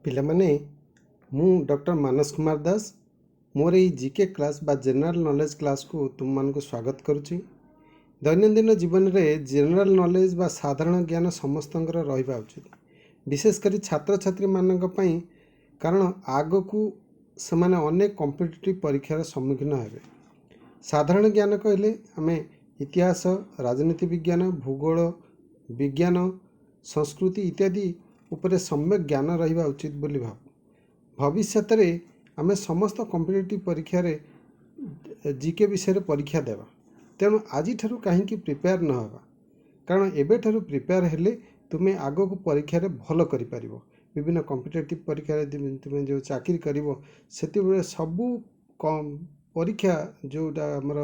ପିଲାମାନେ ମୁଁ ଡକ୍ଟର ମାନସ କୁମାର ଦାସ ମୋର ଏଇ ଜିକେ କ୍ଲାସ୍ ବା ଜେନେରାଲ ନଲେଜ କ୍ଲାସ୍କୁ ତୁମମାନଙ୍କୁ ସ୍ୱାଗତ କରୁଛି। ଦୈନନ୍ଦିନ ଜୀବନରେ ଜେନେରାଲ ନଲେଜ ବା ସାଧାରଣ ଜ୍ଞାନ ସମସ୍ତଙ୍କର ରହିବା ଉଚିତ, ବିଶେଷ କରି ଛାତ୍ରଛାତ୍ରୀମାନଙ୍କ ପାଇଁ, କାରଣ ଆଗକୁ ସେମାନେ ଅନେକ କମ୍ପିଟିଟିଭ୍ ପରୀକ୍ଷାର ସମ୍ମୁଖୀନ ହେବେ। ସାଧାରଣ ଜ୍ଞାନ କହିଲେ ଆମେ ଇତିହାସ, ରାଜନୀତି ବିଜ୍ଞାନ, ଭୂଗୋଳ ବିଜ୍ଞାନ, ସଂସ୍କୃତି ଇତ୍ୟାଦି ଉପରେ ସମ୍ୟକ ଜ୍ଞାନ ରହିବା ଉଚିତ ବୋଲି ଭାବୁ। ଭବିଷ୍ୟତରେ ଆମେ ସମସ୍ତ କମ୍ପିଟିଟିଭ୍ ପରୀକ୍ଷାରେ ଜିକେ ବିଷୟରେ ପରୀକ୍ଷା ଦେବା, ତେଣୁ ଆଜିଠାରୁ କାହିଁକି ପ୍ରିପେୟାର ନ ହେବା, କାରଣ ଏବେଠାରୁ ପ୍ରିପେୟାର ହେଲେ ତୁମେ ଆଗକୁ ପରୀକ୍ଷାରେ ଭଲ କରିପାରିବ। ବିଭିନ୍ନ କମ୍ପିଟିଟିଭ୍ ପରୀକ୍ଷାରେ ତୁମେ ଯେଉଁ ଚାକିରି କରିବ ସେତେବେଳେ ସବୁ ପରୀକ୍ଷା ଯେଉଁଟା ଆମର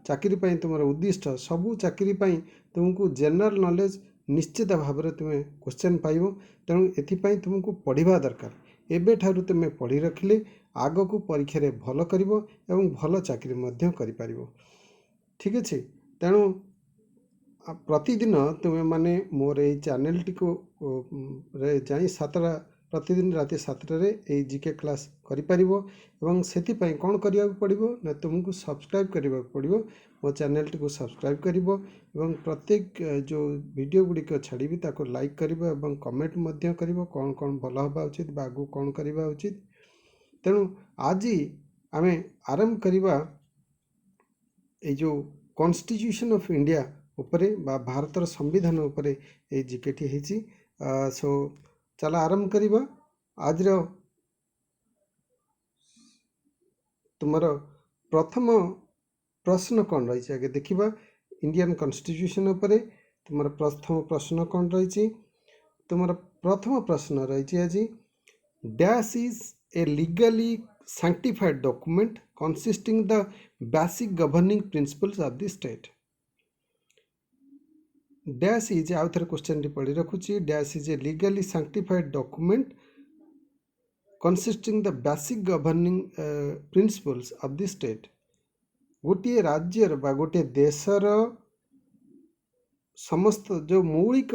ଚାକିରି ପାଇଁ ତୁମର ଉଦ୍ଦିଷ୍ଟ, ସବୁ ଚାକିରି ପାଇଁ ତୁମକୁ ଜେନେରାଲ ନଲେଜ ନିଶ୍ଚିତ ଭାବରେ ତୁମେ କ୍ୱେଶ୍ଚନ୍ ପାଇବ। ତେଣୁ ଏଥିପାଇଁ ତୁମକୁ ପଢ଼ିବା ଦରକାର। ଏବେଠାରୁ ତୁମେ ପଢ଼ି ରଖିଲେ ଆଗକୁ ପରୀକ୍ଷାରେ ଭଲ କରିବ ଏବଂ ଭଲ ଚାକିରି ମଧ୍ୟ କରିପାରିବ। ଠିକ୍ ଅଛି, ତେଣୁ ପ୍ରତିଦିନ ତୁମେମାନେ ମୋର ଏଇ ଚ୍ୟାନେଲଟିକୁ ଯାଇ ପ୍ରତିଦିନ ରାତି 7ଟାରେ ଏଇ ଜିକେ କ୍ଲାସ୍ କରିପାରିବ। ଏବଂ ସେଥିପାଇଁ କ'ଣ କରିବାକୁ ପଡ଼ିବ ନା ତୁମକୁ ସବସ୍କ୍ରାଇବ୍ କରିବାକୁ ପଡ଼ିବ। ମୋ ଚ୍ୟାନେଲଟିକୁ ସବସ୍କ୍ରାଇବ୍ କରିବ ଏବଂ ପ୍ରତ୍ୟେକ ଯେଉଁ ଭିଡ଼ିଓ ଗୁଡ଼ିକ ଛାଡ଼ିବି ତାକୁ ଲାଇକ୍ କରିବ ଏବଂ କମେଣ୍ଟ ମଧ୍ୟ କରିବ କ'ଣ କ'ଣ ଭଲ ହେବା ଉଚିତ ବା ଆଗକୁ କ'ଣ କରିବା ଉଚିତ। ତେଣୁ ଆଜି ଆମେ ଆରମ୍ଭ କରିବା ଏଇ ଯେଉଁ କନଷ୍ଟିଟ୍ୟୁସନ୍ ଅଫ୍ ଇଣ୍ଡିଆ ଉପରେ ବା ଭାରତର ସମ୍ବିଧାନ ଉପରେ ଏଇ ଜିକେଟି ହେଇଛି। ସୋ ଚାଲ ଆରମ୍ଭ କରିବା। ଆଜିର ତୁମର ପ୍ରଥମ ପ୍ରଶ୍ନ କ'ଣ ରହିଛି ଆଗେ ଦେଖିବା। ଇଣ୍ଡିଆନ୍ କନଷ୍ଟିଟ୍ୟୁସନ୍ ଉପରେ ତୁମର ପ୍ରଥମ ପ୍ରଶ୍ନ କ'ଣ ରହିଛି? ତୁମର ପ୍ରଥମ ପ୍ରଶ୍ନ ରହିଛି ଆଜି, dash is a legally sanctified document consisting the basic governing principles of the state. Dash is ଆଉ ଥରେ କ୍ୱେଶ୍ଚନଟି ପଢ଼ି ରଖୁଛି। Dash is a legally sanctified document consisting the basic governing principles of the state. ଗୋଟିଏ ରାଜ୍ୟର ବା ଗୋଟିଏ ଦେଶର ସମସ୍ତ ଯେଉଁ ମୌଳିକ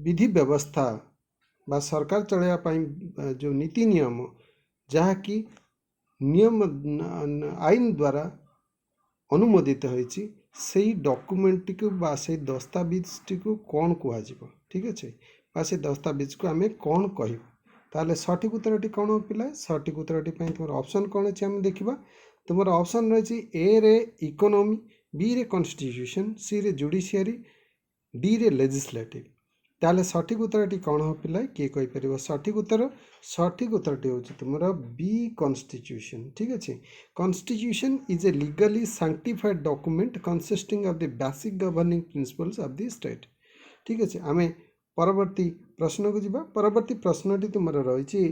ବିଧି ବ୍ୟବସ୍ଥା ବା ସରକାର ଚଳାଇବା ପାଇଁ ଯେଉଁ ନୀତି ନିୟମ, ଯାହାକି ନିୟମ ଆଇନ ଦ୍ୱାରା ଅନୁମୋଦିତ ହୋଇଛି, ସେଇ ଡକୁମେଣ୍ଟଟିକୁ ବା ସେଇ ଦସ୍ତାବିଜଟିକୁ କ'ଣ କୁହାଯିବ? ଠିକ୍ ଅଛି, ବା ସେ ଦସ୍ତାବିଜକୁ ଆମେ କ'ଣ କହିବୁ? ତାହେଲେ ସଠିକ୍ ଉତ୍ତରଟି କ'ଣ ପିଲା? ସଠିକ୍ ଉତ୍ତରଟି ପାଇଁ ତୁମର ଅପସନ୍ କ'ଣ ଅଛି ଆମେ ଦେଖିବା। ତୁମର ଅପସନ୍ ରହିଛି ଏରେ ଇକୋନୋମି, ବିରେ କନଷ୍ଟିଟ୍ୟୁସନ୍, ସିରେ ଜୁଡ଼ିସିଆରୀ, ଡିରେ ଲେଜିସ୍ଲେଟିଭ୍। ତାହେଲେ ସଠିକ୍ ଉତ୍ତରଟି କ'ଣ ହେବ ପିଲା? କିଏ କହିପାରିବ ସଠିକ୍ ଉତ୍ତର? ସଠିକ୍ ଉତ୍ତରଟି ହେଉଛି ତୁମର ବି, କନଷ୍ଟିଟ୍ୟୁସନ୍। ଠିକ୍ ଅଛି, constitution is a legally sanctified document consisting of the basic governing principles of the state. ଠିକ୍ ଅଛି, ଆମେ ପରବର୍ତ୍ତୀ ପ୍ରଶ୍ନକୁ ଯିବା। ପରବର୍ତ୍ତୀ ପ୍ରଶ୍ନଟି ତୁମର ରହିଛି,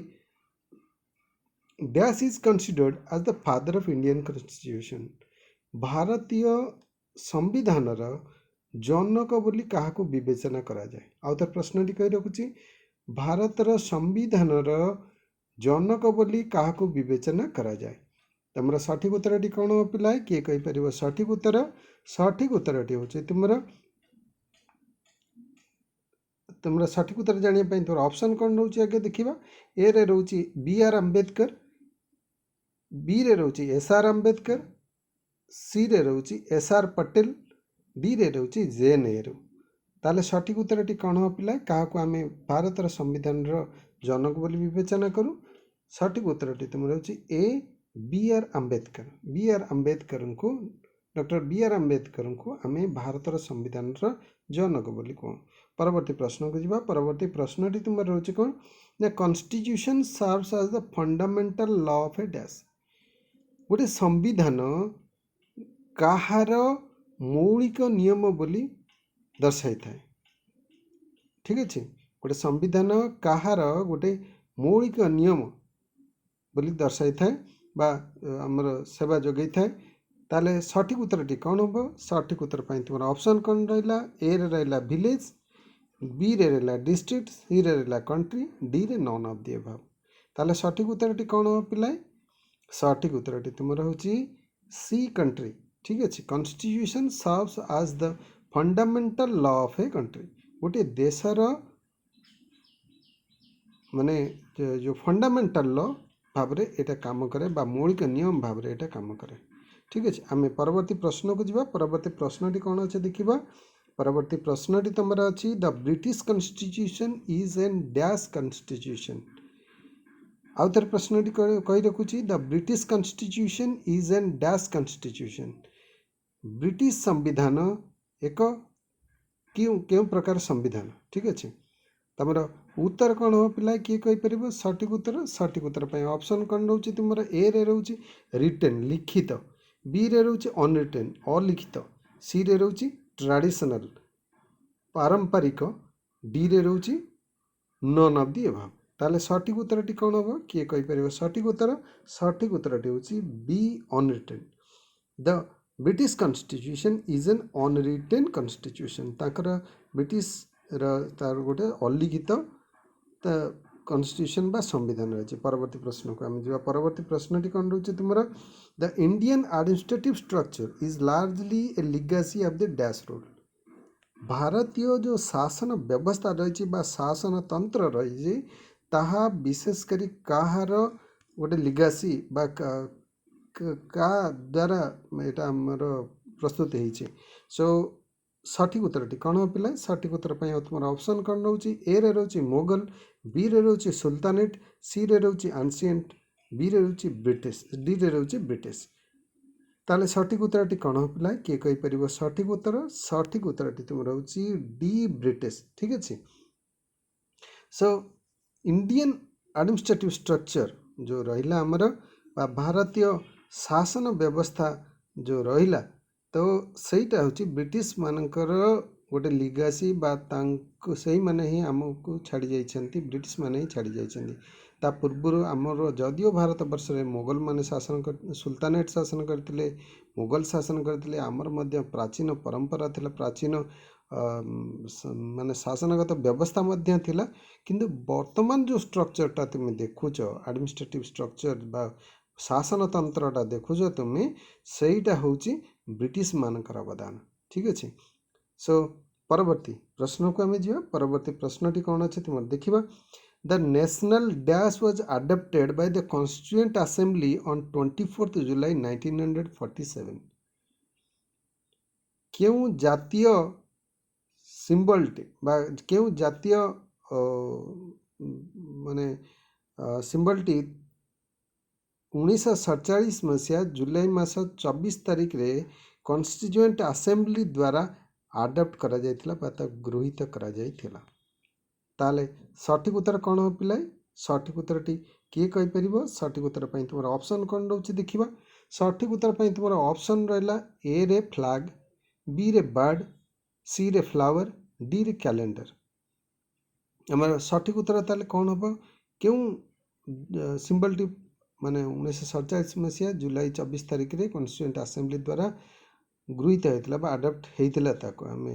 dash is considered as the father of Indian constitution. ଭାରତୀୟ ସମ୍ବିଧାନର ଜନକ ବୋଲି କାହାକୁ ବିବେଚନା କରାଯାଏ? ଆଉ ଥରେ ପ୍ରଶ୍ନଟି କହି ରଖୁଛି, ଭାରତର ସମ୍ବିଧାନର ଜନକ ବୋଲି କାହାକୁ ବିବେଚନା କରାଯାଏ? ତୁମର ସଠିକ୍ ଉତ୍ତରଟି କ'ଣ ପିଲା? କିଏ କହିପାରିବ ସଠିକ୍ ଉତ୍ତର? ସଠିକ୍ ଉତ୍ତରଟି ହେଉଛି ତୁମର ସଠିକ୍ ଉତ୍ତର ଜାଣିବା ପାଇଁ ତୁମର ଅପସନ୍ କ'ଣ ରହୁଛି ଆଗେ ଦେଖିବା। ଏରେ ରହୁଛି B.R. ଆମ୍ବେଦକର, ବିରେ ରହୁଛି S.R. ଆମ୍ବେଦକର, ସିରେ ରହୁଛି S.R. ପଟେଲ, ଡିରେ ରହୁଛି J. ନେହେରୁ। ତାହେଲେ ସଠିକ୍ ଉତ୍ତରଟି କ'ଣ ହେବ ପିଲା? କାହାକୁ ଆମେ ଭାରତର ସମ୍ବିଧାନର ଜନକ ବୋଲି ବିବେଚନା କରୁ? ସଠିକ୍ ଉତ୍ତରଟି ତୁମର ହେଉଛି ଏ, B.R. Ambedkar. B.R. ଆମ୍ବେଦକରଙ୍କୁ, doctor B.R. ଆମ୍ବେଦକରଙ୍କୁ ଆମେ ଭାରତର ସମ୍ବିଧାନର ଜନକ ବୋଲି କହୁ। ପରବର୍ତ୍ତୀ ପ୍ରଶ୍ନକୁ ଯିବା। ପରବର୍ତ୍ତୀ ପ୍ରଶ୍ନଟି ତୁମର ରହୁଛି କ'ଣ ନା, constitution serves as the fundamental law of a dash. ଗୋଟେ ସମ୍ବିଧାନ କାହାର ମୌଳିକ ନିୟମ ବୋଲି ଦର୍ଶାଇଥାଏ? ଠିକ୍ ଅଛି, ଗୋଟେ ସମ୍ବିଧାନ କାହାର ଗୋଟେ ମୌଳିକ ନିୟମ ବୋଲି ଦର୍ଶାଇଥାଏ ବା ଆମର ସେବା ଯୋଗାଇଥାଏ? ତାହେଲେ ସଠିକ୍ ଉତ୍ତରଟି କ'ଣ ହେବ? ସଠିକ୍ ଉତ୍ତର ପାଇଁ ତୁମର ଅପସନ୍ କ'ଣ ରହିଲା? ଏରେ ରହିଲା ଭିଲେଜ୍, ବିରେ ରହିଲା ଡିଷ୍ଟ୍ରିକ୍ଟ, ସିରେ ରହିଲା କଣ୍ଟ୍ରି, ଡିରେ ନନ୍ ଅଫ୍ ଦି ଏଭବ୍। ତାହେଲେ ସଠିକ୍ ଉତ୍ତରଟି କ'ଣ ହେବ ପିଲାଏ? ସଠିକ୍ ଉତ୍ତରଟି ତୁମର ହେଉଛି ସି, କଣ୍ଟ୍ରି। ଠିକ୍ ଅଛି, constitution serves as the fundamental law of a country. ଗୋଟିଏ ଦେଶର माने जो फंडामेंटाल लॉ भाव रे एटा काम करे बा मौलिक नियम भाव रे एटा काम करे। ठीक अच्छे आम परवर्ती प्रश्न को जीवा। परवर्ती प्रश्नटी कौन अच्छे देखा। परवर्ती प्रश्नटी तुम अच्छी the British constitution is an dash constitution. आउ थे प्रश्नटी कही रखुची the British constitution is an dash constitution. British संविधान एक क्यों प्रकार संविधान। ठीक अच्छे तुम उत्तर कौन हो पिला किए कहीपर सठिक उत्तर। सठिक उत्तर ऑप्शन कौन रोचे तुम ए रे रोचे रिटेन लिखित, बी रे रोचे अनरिटेन अलिखित, सी रे रोचे ट्रेडिशनल पारंपरिक, डी रे रोचे नन ऑफ दी अबव। ताले सठिक उत्तरटी कौन हम किए कहीपर सठिक उत्तर। सठिक उत्तरटी हूँ B unwritten. The British constitution is an unwritten constitution. ताकर ब्रिटिश तार गोटे अलिखित कन्स्टिट्यूशन बा संविधान रही। परवर्ती प्रश्न को आम जा। परवर्ती प्रश्नटी कौन रोचे तुम the Indian administrative structure is largely A legacy of the dash rule. भारतीय जो शासन व्यवस्था रही शासन तंत्र रही ताहा विशेषकर कहार गोटे लिगेसी बा का द्वारा यहाँ आमर प्रस्तुत होती। सो सठिक उत्तरटी कौन हो पिला। सठिक उत्तर तुम ऑप्शन कौन रोचे ए रे रोचे मोगल, बी रे रोचे सुल्तानेट, सी रे रोचे एंशिएंट, बी रे रोचे ब्रिटिश, डी रे रोचे ब्रिटिश। ताले सठिक उत्तरटी कौन हो पिला किए कहीपर सठिक उत्तर। सठिक उत्तरटी तुम रोचे डी ब्रिटिश। ठीक अच्छे सो इंडियन एडमिनिस्ट्रेटिव स्ट्रक्चर जो रहिला आमर बा भारतीय शासन व्यवस्था जो रहिला तो सहीटा हूँ ब्रिटिश मानकर गोटे लिगासी बा से मैंने ही आमको छाड़ी जाइछन्ति। ब्रिटिश माने ही छाड़ी जाइछन्ति। ता पूर्व आमर जदियो भारत वर्ष में मोगल माने शासन कर सुल्तानेट शासन करते मोगल शासन करते आमर मध्य प्राचीन परंपरा थिला प्राचीन माने शासनगत व्यवस्था मध्य थिला। किंतु वर्तमान जो स्ट्रक्चरटा तुम देखुच एडमिनिस्ट्रेटिव स्ट्रक्चर बा शासन तंत्रटा देखुच तुम्हें सहीटा हूँ ब्रिटिश मानकर अवदान। ठीक अच्छे सो परवर्ती प्रश्न को आम जा। परवर्ती प्रश्नटी कौन अच्छे तुम देखा the national dash was adopted by the constituent assembly on 24 जुलाई 1947। क्यों जातीय सिंबलटी बा क्यों जातीय माने सिंबलटी 1947 मसीहा जुलाई मास 24 तारिख रे कॉन्स्टिट्यूएंट असेंबली द्वारा आडप्ट करा जायतिला बा गृहीत करा जायतिला। ताले सठिक उत्तर कौन हो पिला। सठिक उत्तरटी किए कहीपर सठिक उत्तर तुम ऑप्शन कौन रोचे देखा। सठिक उत्तर तुम ऑप्शन रहा ए रे फ्लैग, बी रे बर्ड, सी रे फ्लावर, डी रे कैलेंडर। आम सठिक उत्तर ताले कौन हम क्यों सिंबलटी माने 1947 मसीहा जुलाई 24 तारिख रे कॉन्स्टिट्यूएंट असेंबली द्वारा गृहीत होता बा आडप्ट होता आम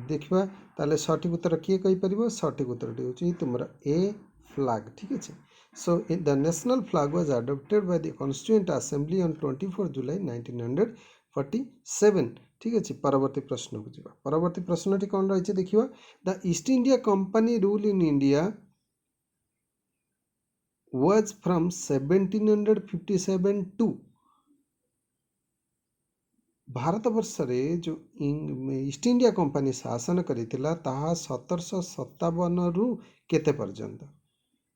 देखा। ताले सठिक उत्तर किए कहीपर सठिक उत्तरटी हूँ तुम ए फ्लैग। ठीक अच्छे so the national flag was adopted by the constituent assembly on 24 जुलाई 1947। ठीक अच्छे परवर्ती प्रश्न को जीवा। परवर्ती प्रश्नटी कौन रही देखा the east India company rule in India was from 1757 to Bharat वर्ष रे जो ईस्ट इंडिया कंपनी शासन करितिला ताहा 1757 रु केते पर्यंत।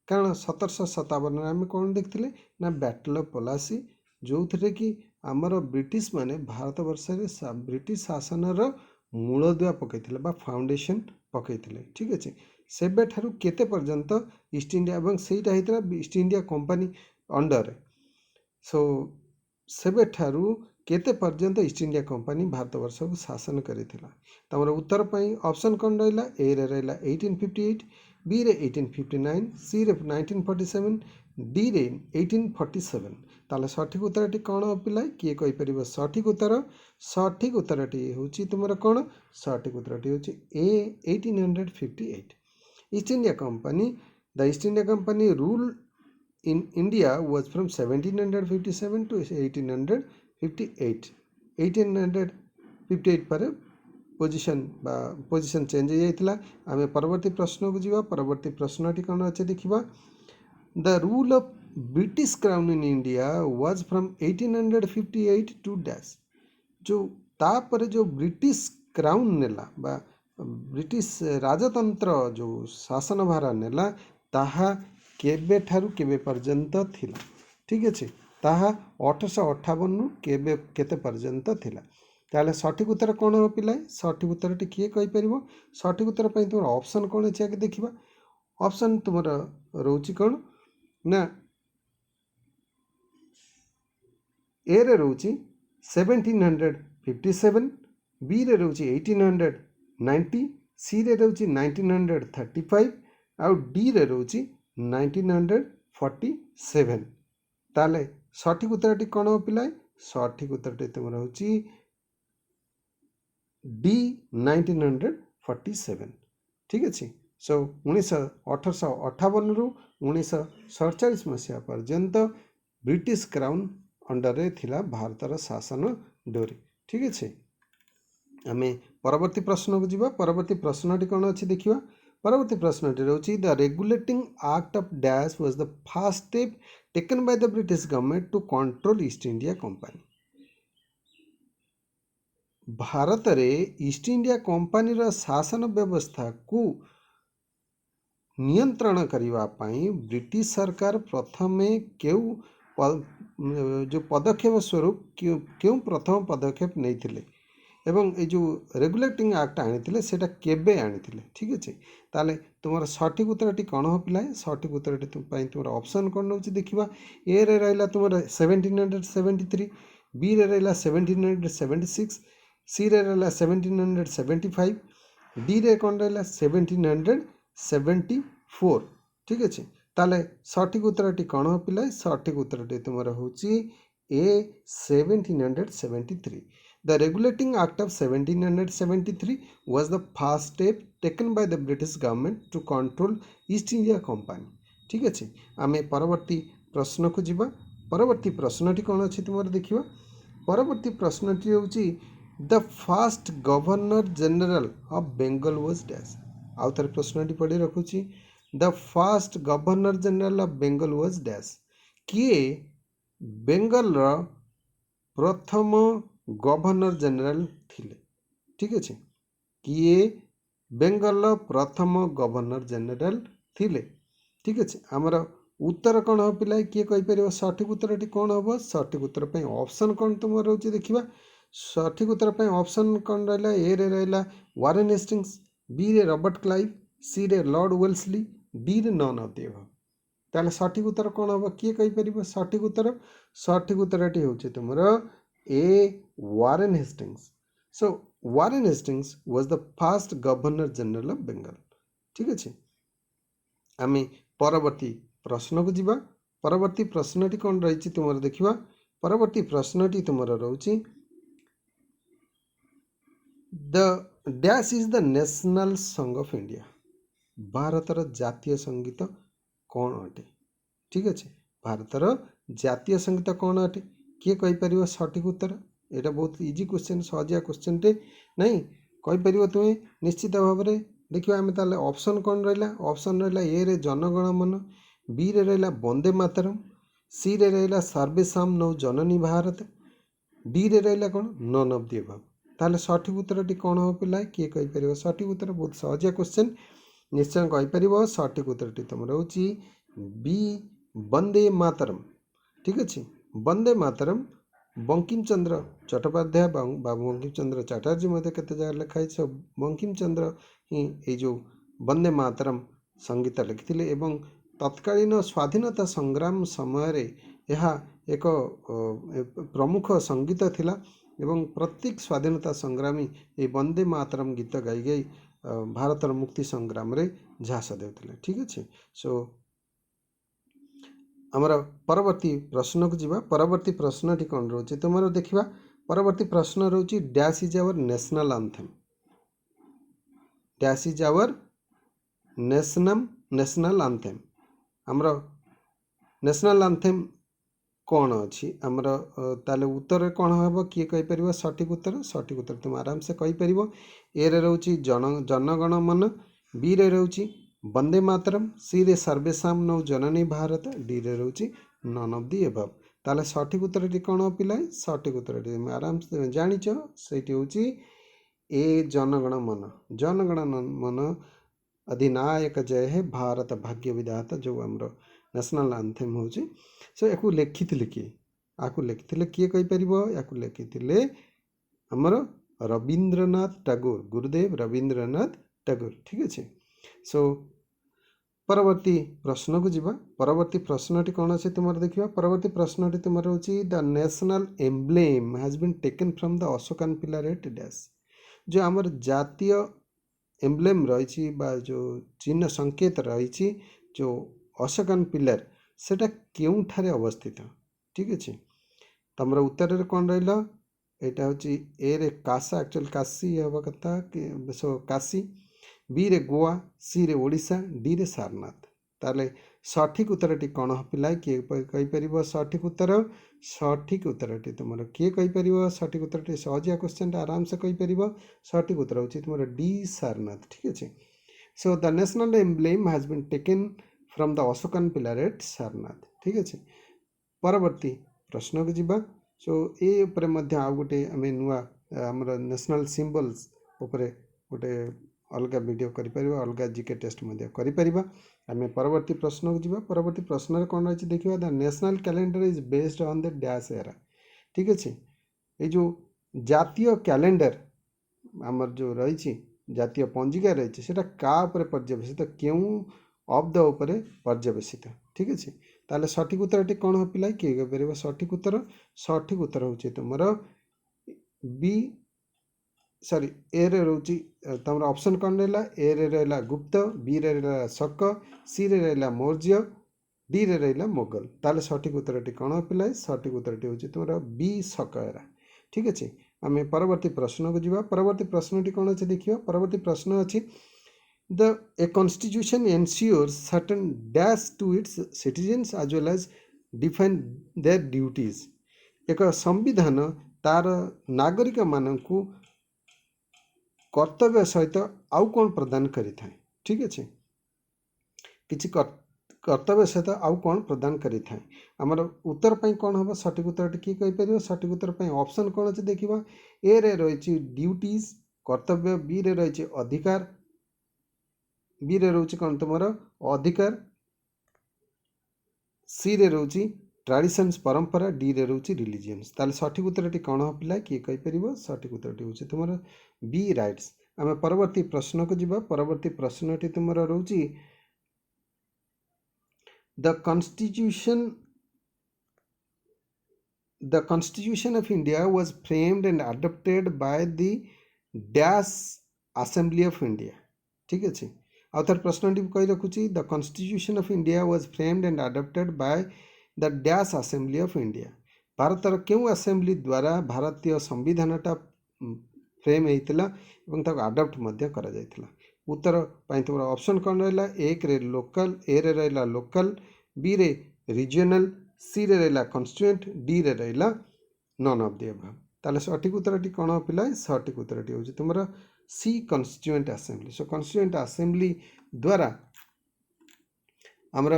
कारण 1757 आम कौन देखते ना बैटल ऑफ पलासी जो थे कि आमर ब्रिटिश माने भारत वर्ष रे ब्रिटिश शासन मूलदुआ पकईले बा फाउंडेशन पकईले। ठीक अच्छे सेबे ठारू केते पर्यंत ईस्ट इंडिया एवं सेटा होता ईस्ट इंडिया कंपनी अंडर। सो सेबे ठारू केते पर्यंत ईस्ट इंडिया कंपनी भारत वर्ष को शासन करिथिला। तमर उत्तर पई ऑप्शन कौन रहिला ए रे रहिला 1858, बी रे 1859, सी रे 1947, डी रे 1847। ताले सठिक उत्तरटी कौन पिला किए कहीपर सठिक उत्तर। सठिक उत्तरटी हूँ तुम कौन सठिक उत्तरटी हूँ ए 1858। East India company the east India company rule in India was from 1757 to 1858। 1858 पर पोजिशन चेंज हो जाइथिला। आमे परवर्ती प्रश्न को जीवा। परवर्ती प्रश्नटी कौन अच्छे देखिबा। The rule of British crown in India was from 1858 to dash. जो तापर जो ब्रिटिश क्राउन नेला बा ब्रिटिश राजतंत्र जो शासन भार नेला ताहा केबे ठारू केबे पर्यंत थिला। ठीक अच्छे, ताहा 1858 रु केबे केते पर्यंत थिला। ताले सठिक उत्तर कौन हो पिलाए। सठिक उत्तर टी किए कहि परिबो। सठिक उत्तर पई तुम ऑप्शन कौन अछि आगे देखिबा। ऑप्शन तुमर रोची कौन ना ए रे रोची 1757, बी रे रोची 1890, सी रे रोची 1935 आउ डी रे रोची 1947। ताले सठिक उत्तर टी कौन हो पिलाए। सठिक उत्तर टी तुम रोची डी 1947। ठीक अच्छे। सो 1858 रु 1947 मसीहा पर्यंत ब्रिटिश क्राउन अंडर रे थिला भारतर शासन डोरी। ठीक अच्छे, आमे परवर्ती प्रश्न को जीवा। परवर्ती प्रश्नटी कौन अच्छी देखिबा। परवर्ती प्रश्नटी रोची the regulating act of dash was the first step taken by the British government to control East India Company. भारत रे ईस्ट इंडिया कंपनी रा शासन व्यवस्था को नियंत्रण करने पाई ब्रिटिश सरकार प्रथमे जो पदक्षेप स्वरूप क्यों प्रथम पदक्षेप नहीं थिले एवं ये जो रेगुलेटिंग एक्ट आनी सेटा केबे आनी। ठीक अच्छे, ताले तुम सठिक उत्तर कौन हो पिलाए। सठिक उत्तर तुम ऑप्शन कौन नौ देखा। ए रे रहा तुम 1773, बी रे रहा 1776, सी रे रहा 1775, डी रे कौन रहा 1774। ठीक अच्छे, ताले सठिक उत्तर कौन हो पिलाए। सठिक उत्तर तुम होची ए 1773। The Regulating Act of 1773 was the first step taken by the British government to control East India Company। ठीक अच्छे, आमे परवर्ती प्रश्न को जीवा। परवर्ती प्रश्नटी कौन अच्छी तुम देखिबा। परवर्ती प्रश्नटी होची the first governor general of Bengal was dash. आउ थर प्रश्नटी पढ़ी रखुची the first governor general of Bengal was dash. किए बेंगल रो प्रथम गवर्नर जनरल थिले। ठीक अच्छे, किए बेंगल प्रथम गवर्नर जनरल थिले। ठीक अच्छे, आमर उत्तर कौन हो पिलाए किए कहि परिबो। सठिक उत्तर टी कौन हो। सठिक उत्तर पे ऑप्शन कौन तुम रोचे देखिबा। सठिक उत्तर पे ऑप्शन कौन रहा। ए रे रहा वारेन हेस्टिंग्स, बी रे रॉबर्ट क्लाइव, सी रे लॉर्ड वेल्सली, डी रे नन ऑफ द अबव। ताले सठिक उत्तर कौन हो किए कहि परिबो। सठिक उत्तर टी होचे तुमर A Warren Hastings. So Warren Hastings was the first governor general of Bengal. ठीक अच्छे, आमे परवर्ती प्रश्न को जीवा। परवर्ती प्रश्नटी कौन रही तुम देखिबा। परवर्ती प्रश्नटी तुम रोची the dash is the national song of India. भारतर जातीय संगीत कौन अटे। ठीक अच्छे, भारतर जातीय संगीत कौन अटे किए कहि परिबो। सठिक उत्तर एटा बहुत इजी क्वेश्चन, सहजिया क्वेश्चन टे नहीं कहि परिबो तुमे निश्चित भाव में देखिए। आम ताले ऑप्शन कौन रहा। ऑप्शन रहा ए रे जनगण मन, बी रे रहा वंदे मातरम, सी रे रहा सर्वेशाम नौ जननी भारत, डी रे रहा कौन नन ऑफ द अबव। ताले सठिक उत्तर टी कौन हो पिलाए किए कहि परिबो। सठिक उत्तर बहुत सहजिया क्वेश्चन निश्चय कहि परिबो। सठिक उत्तर टी तुम होची बी वंदे मातरम। ठीक अच्छे, वंदे मातरम बंकिम चंद्र चट्टोपाध्याय बंकिम चंद्र चटर्जी मध्य केते जगह लिखाई। बंकिम चंद्र ही जो वंदे मातरम संगीत लिखिथिले एवं तत्कालीन स्वाधीनता संग्राम समय रे यह एक प्रमुख संगीत थिला एवं प्रत्येक स्वाधीनता संग्रामी ये वंदे मातरम गीत गाई गाई भारतर मुक्ति संग्राम रे झांस देउथिले। ठीक अच्छे, सो आमर परवर्ती प्रश्न को जीवा। परवर्ती प्रश्नटी कौन रोचे तुम देखा। परवर्ती प्रश्न रोची dash is our national anthem. Dash is our national anthem. आमर नेशनल आंथम कौन अच्छी आमर ताले उत्तर कौन हम किए कहीपर सठिक उत्तर तुम आराम से कहीपर। ए रे रोची जनगण मन, बी रे रोची वंदे मातरम, सी रे सर्वेशाम नौ जननी भारत, डी रे रोची नन ऑफ दी एबव। ताले सठिक उत्तर कौन पिलाए सठिक उत्तर तुम आराम से जानिच से ए जनगण मन अधिनायक जय है भारत भाग्य विधाता जो आमर नेशनल आंथेम हो सो या लिखी किए आपको लिखी किए कहीपर या लिखी आमर रवींद्रनाथ टैगोर गुरुदेव रवींद्रनाथ टैगोर ठीक अच्छे। सो परवर्ती प्रश्न को जीवा परवर्ती प्रश्नटी कौन अच्छे तुम देखा परवर्ती प्रश्नटी तुम रोचे the national emblem has been taken from the Ashokan pillar at dash. जो आमर जातीय एम्ब्लेम रही जो चिन्ह संकेत रही जो अशोकान पिलर सेटा केउठारे अवस्थित ठीक अच्छे। तुम उत्तर कौन रहा यहाँ हूँ ए रे कासा एक्चुअल काशी हवा कथा सो काशी, बी रे गोवा, सी रे ओडिशा, डी रे सारनाथ। ताले सठिक उत्तरटी कौन पिलाए किए कहीपर सठिक उत्तरटी तुम किए कहीपर सठिक उत्तरटी सहजिया क्वेश्चन आराम से कहीपर सठिक उत्तर हूँ तुम डी सारनाथ ठीक अच्छे। So the national emblem has been taken from the Ashokan pillar at Sarnath ठीक अच्छे। परवर्ती प्रश्न को जीवा। सो ये आउ गोटे आम नुआ आमर नेशनल सिम्बल्स उपरे गोटे अलग वीडियो करें अलग जीके टेस्ट करें। आम परवर्ती प्रश्न को जीवा परवर्ती प्रश्न कौन रही देखा the national calendar is based on the dash era ठीक अच्छे। ये जो जातीय कैलेंडर आमर जो रही जातीय पंजिका रही है क्या पर्यवेसित क्यों अब्द उपरे पर्यवेसित ठीक अच्छे। ताले सठिक उत्तरटी कौन हो पिला किए कहीपर सठिक उत्तर हूँ तुम बी सॉरी ए रे रोची तुम ऑप्शन कौन रहा ए रे रहा गुप्त, बी रे रहा शक, सी रे रहा मौर्य, डी रे रहा मोगल। ताले सठिक उत्तरटी कौन हो पिला सठिक उत्तरटी हूँ तुम बी शक एरा ठीक अच्छे। आम परवर्ती प्रश्न को जीवा परवर्ती प्रश्नटी कौन अच्छे देखिए परवर्ती प्रश्न अच्छी a constitution ensures certain dash to its citizens as well as define their duties। एक संविधान तार नागरिक मानू कर्तव्य सहित आउ कौन प्रदान करि थाए ठीक अच्छे किसी कर्तव्य सहित आउ कौन प्रदान करि थाए। आमर उत्तर पाई कौन हम सठिक उत्तर किए कहीपर सठिक उत्तर पाई ऑप्शन कौन अच्छे देखा ए रे रही ड्यूटीज कर्तव्य, बी रे रही अधिकार, बी रे रोचे कौन तुम अधिकार, सी रे रोचे ट्रेडिशंस परंपरा, डी रे रोचे रिलीजियंस। ताले सठिक उत्तरटी कौन हो पिला किए कहीपर सठिक उत्तरटी हूँ तुम बी राइट्स। आम परवर्ती प्रश्न को जीवा परवर्ती प्रश्नटी तुम रोचे the constitution of India was framed and adopted by the dash assembly of India ठीक अच्छे। आउ तार प्रश्नटी कही रखुची the constitution of India was framed and adopted by the dash assembly of India. भारतर क्यों असेंबली द्वारा भारतीय संविधानटा फ्रेम होता आडप्ट करा जायतिला। उत्तर पाई तुम ऑप्शन कौन रहा एक रे लोकल, ए रे रहा लोकल, बी रे रीजनल, सी रे रहा कॉन्स्टिट्यूएंट, डी रे रहा नन ऑफ द अबव। ताले सठिक उत्तरटी कौन हो पिला सठिक उत्तरटी हूँ तुम सी कॉन्स्टिट्यूएंट असेंबली। सो कॉन्स्टिट्यूएंट असेंबली द्वारा आमर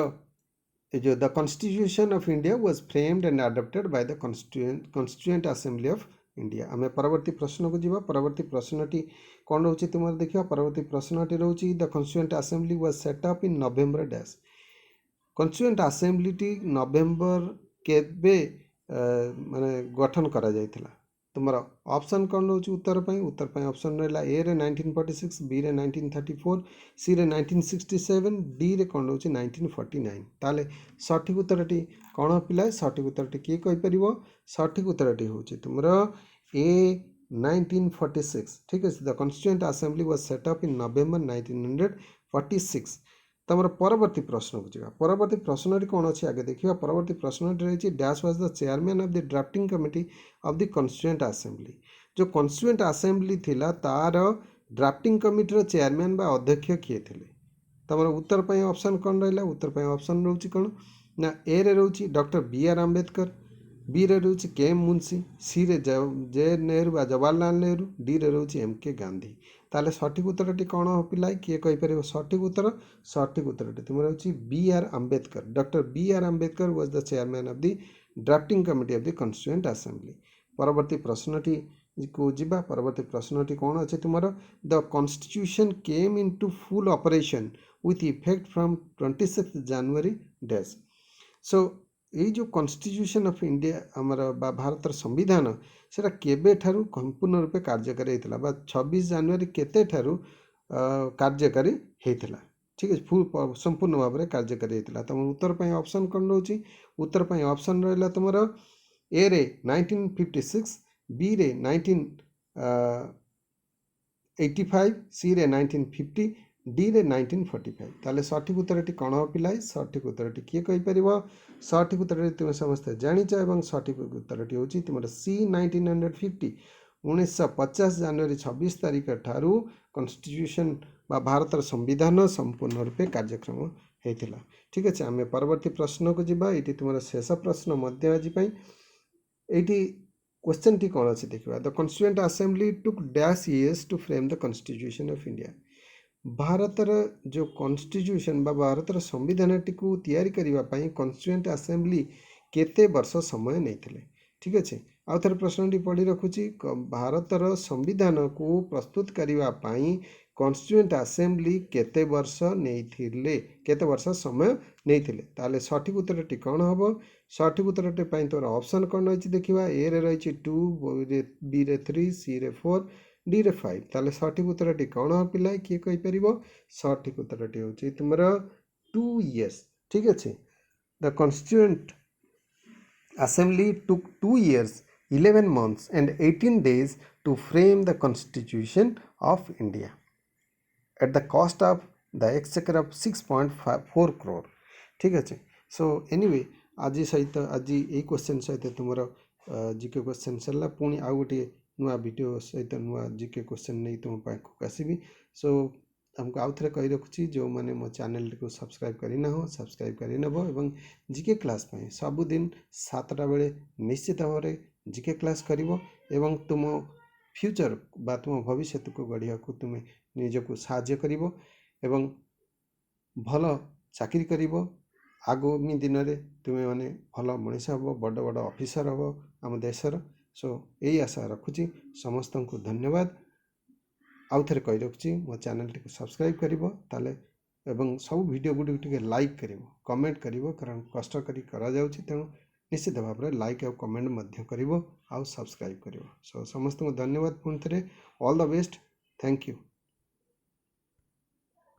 जो the constitution of India was framed and adopted by the constituent assembly of India. आम परवर्ती प्रश्न को जीवा परवर्ती प्रश्नटी कौन रोचे तुम देखा परवर्ती प्रश्नटी रोचे the constituent assembly was set up in November dash. Constituent assembly November केबे माने गठन करा जायतिला। तुम ऑप्शन कौन रोचे उत्तर पाई ऑप्शन रहा ए रे 1946, बी रे 1934, सी रे 1967, डी रे कौन रोचे 1949। ताले सठिक उत्तरटी कौन पिला सठिक उत्तरटी किए कहीपर सठिक उत्तरटी हूँ तुम ए 1946 ठीक है। The constituent assembly was set up in November 1946। तुम परवर्ती प्रश्न को जीवा परवर्ती प्रश्न कौन अच्छे आगे देखिए परवर्ती प्रश्न रही dash was the chairman of the drafting committee of the constituent assembly. जो कॉन्स्टिट्यूएंट असेंबली थिला तार ड्राफ्टिंग कमिटी चेयरमैन बा अध्यक्ष किए थे। तुम उत्तर पाई ऑप्शन कौन रहा उत्तर पाई ऑप्शन रोचे कौन ना ए रे रोचे doctor B R Ambedkar, B रे रोचे के एम मुंशी, सी रे जे नेहरू बा जवाहरलाल नेहरू, डी रे रोचे एम के गांधी। ताले सठिक उत्तरटी कौन हो पिलाए किए कहीपर सठिक उत्तरटी तुम रोचे B R Ambedkar. Doctor B R Ambedkar was the chairman of the drafting committee of the constituent assembly. परवर्ती प्रश्नटी को जीवा। परवर्ती प्रश्नटी कौन अच्छे तुम the constitution came into full operation with effect from 26 January dash. So ये जो कॉन्स्टिट्यूशन ऑफ इंडिया आमर भारत संविधान सेटा केबे ठारू संपूर्ण रूपे कार्यकारी होता बा 26 जनवरी केते ठारू कार्यकारी होता। ठीक है, फुल संपूर्ण भाव में कार्यकारी होता। तुम उत्तर पर ऑप्शन कौन रोचे? उत्तर पर ऑप्शन रहा तुम ए रे 1956, बी रे 1985, सी रे 1950, डी रे 1945। ताले सठिक उत्तरटी कौन हो पिलाए? सठिक उत्तरटी किए कहीपर? सठिक उत्तरटी तुम समस्ते जानिच और सठिक उत्तरटी हूँ तुम सी 1950। 1950 जनवरी 26 तारीख ठारू कॉन्स्टिट्यूशन बा भारत संविधान संपूर्ण रूपे कार्यक्रम होता। ठीक अच्छे, आम परवर्ती प्रश्न को जीवा। ये तुम शेष प्रश्न मध्य आज ये क्वेश्चन टी कौन अच्छे देखा। The constituent assembly took dash years to frame the constitution of India. भारतर जो कॉन्स्टिट्यूशन बा भारतर संविधान टी को तैयारी करने कॉन्स्टिट्यूएंट असेंबली केते वर्ष समय नहीं। ठीक अच्छे, आउ थे प्रश्न टी पढ़ी रखुची। भारतर संविधान को प्रस्तुत करने कॉन्स्टिट्यूएंट असेंबली केते वर्ष नहीं, केते वर्ष समय नहीं। ताले सठिक उत्तरटी कौन हम? सठिक उत्तरटी तोर ऑप्शन कौन रही देखा। ए रे रही 2, बी रे 3, सी रे 4, डी रे 5। ताले सठिक उत्तरटी कौन हो पिलाए किए कहीपर? सठिक उत्तरटी हूँ तुम 2 years। ठीक अच्छे, the constituent assembly took 2 years, 11 months and 18 days to frame the constitution of India at the cost of the exchequer of 6.4 crore। ठीक अच्छे, सो एनीवे आज सहित आज ये क्वेश्चन सहित तुम जीके क्वेश्चन सरला। पुणी आउ गोटे नुआ वीडियो सहित नुआ जीके क्वेश्चन नहीं तुम पाखक आसबि। सो हमको आउ थे कही रखुच्छी जो मैंने मो चैनल को सब्सक्राइब करना हो सब्सक्राइब करनब और जीके क्लास सबुदिन 7टा बेले निश्चित भाव में जीके क्लास कर तुम फ्यूचर बा तुम भविष्य को गढ़िया को तुम्हें निजक साहाय्य कर भल चाकरी कर आगामी दिन में तुम्हें मैंने भल मनीष हम बड़ बड़ ऑफिसर हम आम देशर। सो यही आशा रखुची। समस्त को धन्यवाद। आउ थे कही रखुची मो चैनल टी सब्सक्राइब कर सब वीडियो गुड़ी लाइक कर कमेंट कर कारण कष्ट करा तेणु निश्चित भाव में लाइक और कमेंट कर सब्सक्राइब कर। सो समस्त को धन्यवाद। पुणी थे all the best. Thank you.